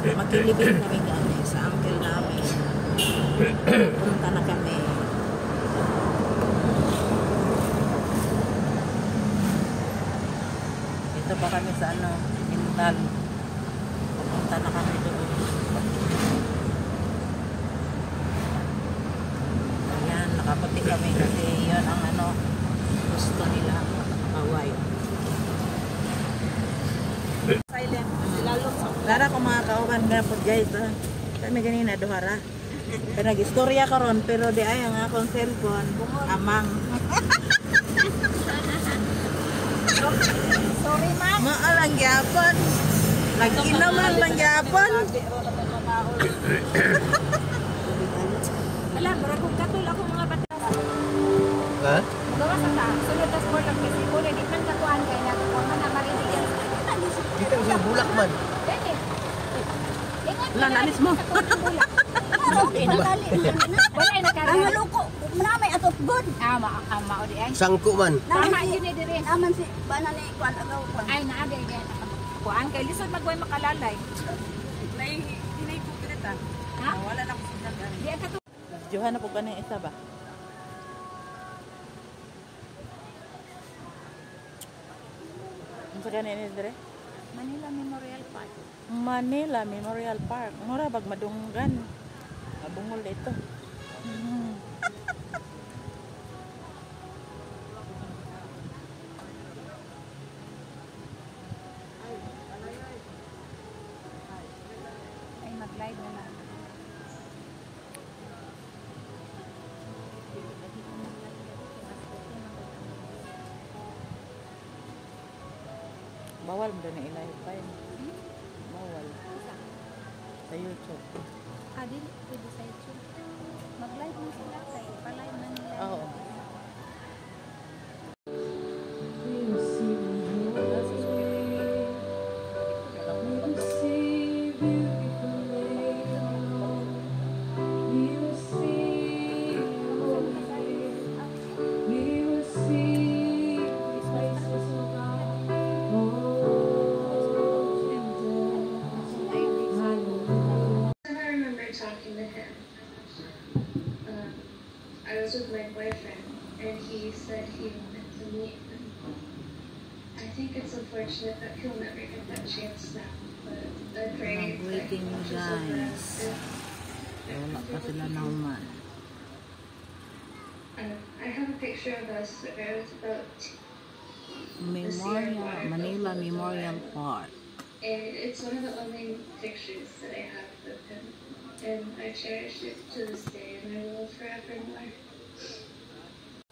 Magkilibin kami kami sa uncle namin. Punta na kami. Ito pa kami sa ano, Intal. Pupunta na kami doon. Ayan, nakaputi kami kasi yun ang ano, gusto nila. Hawaii. Silent. Lara ko mga kauban nga po guys. Kami ganina duhara. Kaya nag-istorya ka ron pero di ay ang akong cellphone. Amang. Sorry ma. Maalang gyapon. Nag-inaman lang gyapon. Alam, kung katul ako mga bata. Ha? Gawa sa ta. Sulod tas board lang kasi kung hindi man kakuan kay na kung man marinig yan. Dito siya bulak man. Wala, nalis mo. Okay, nakali. Wala ay nakali. Ang maluko. Marami atop good. Ama o di ay. Sangko man. Tama yun ni dire. Naman si bana ni kuan agaw kuan. Ay naa di ay. Kuan kay lisod magway makalalay. Hinay ko pinita. Ha? Wala na ko sindagan. Di ka to. Johan na po ka na isa ba? Ang sa ganyan ni dire? Manila Memorial Park. Manila Memorial Park. Mura bag madunggan. Abungol ito. Ay mag-live na na. Bawal mo na ilay pa yun. Bawal. Sa YouTube. Dili pwede sa YouTube. Mag-live na sila kay pa-live na nila. Oo. Talking to him. I was with my boyfriend, and he said he wanted to meet him. I think it's unfortunate that he'll never get that chance now, but I pray that Waiting he watches over guys. us. Wala pa sila naman. I have a picture of us when I was about, Manila Memorial Park. and it's one of the only pictures that I have of him. And I cherish it to this day, and I will forevermore.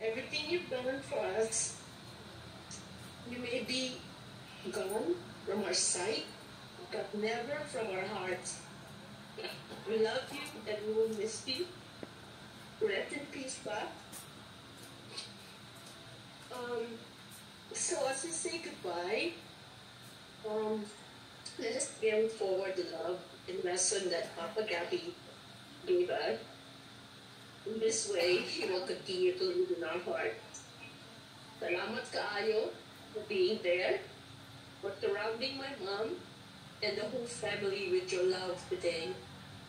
Everything you've done for us, you may be gone from our sight, but never from our hearts. We love you and we will miss you. Rest in peace, Bob. So as we say goodbye, let us carry forward the love and lesson that Papa Gabby gave us. In this way, he will continue to live in our hearts. Salamat kaayo for being there, for surrounding my mom and the whole family with your love today.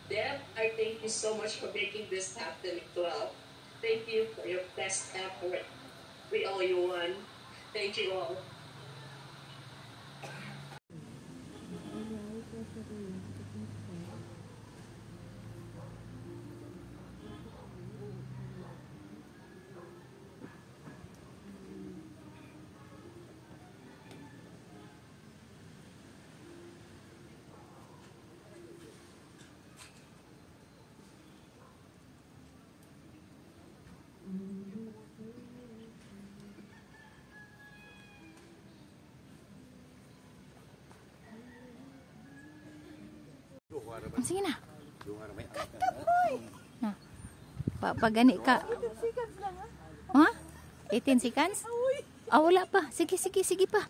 Deb, I thank you so much for making this happen as well. Thank you for your best effort. We owe you one. Thank you all. Sige na. Na. Pagani ka. Ha? 18 seconds? Ah, wala pa. Sige pa.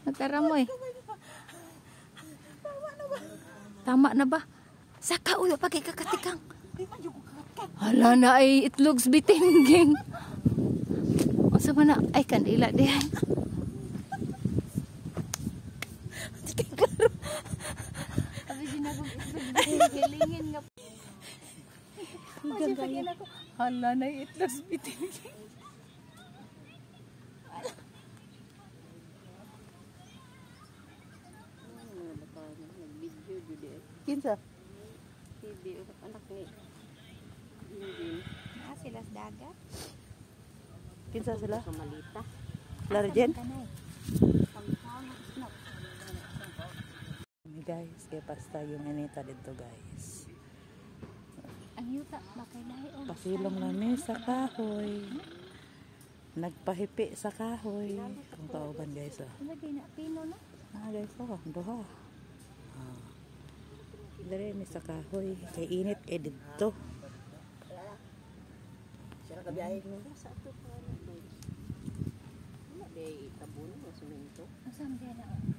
Natara mo eh. Tama na ba? Saka uyo pa kay kakatikang. Hala na ay itlog's bitingging. Asa man na? Ay, kandila di. Abi ginagong hilingin nga. Kasi pagyan ako. Hala na itlas bitin. Kinsa? Bibi, anak ni. Sila sa dagat. Kinsa sila? Kamalita. Larjen? Kanay. Guys, kay pasta yung inita dito guys. Ang yuta, bakay lahi. Pasilong namin sa kahoy. Nagpahipi sa kahoy. Kung kauban guys ah. Lagay na, pino na. Guys oh, duha. Dari mi sa kahoy. Kay init kay dito. Siya kabiyahe mo. Sa ato pa na. Wala day tabon na semento. Asam din na.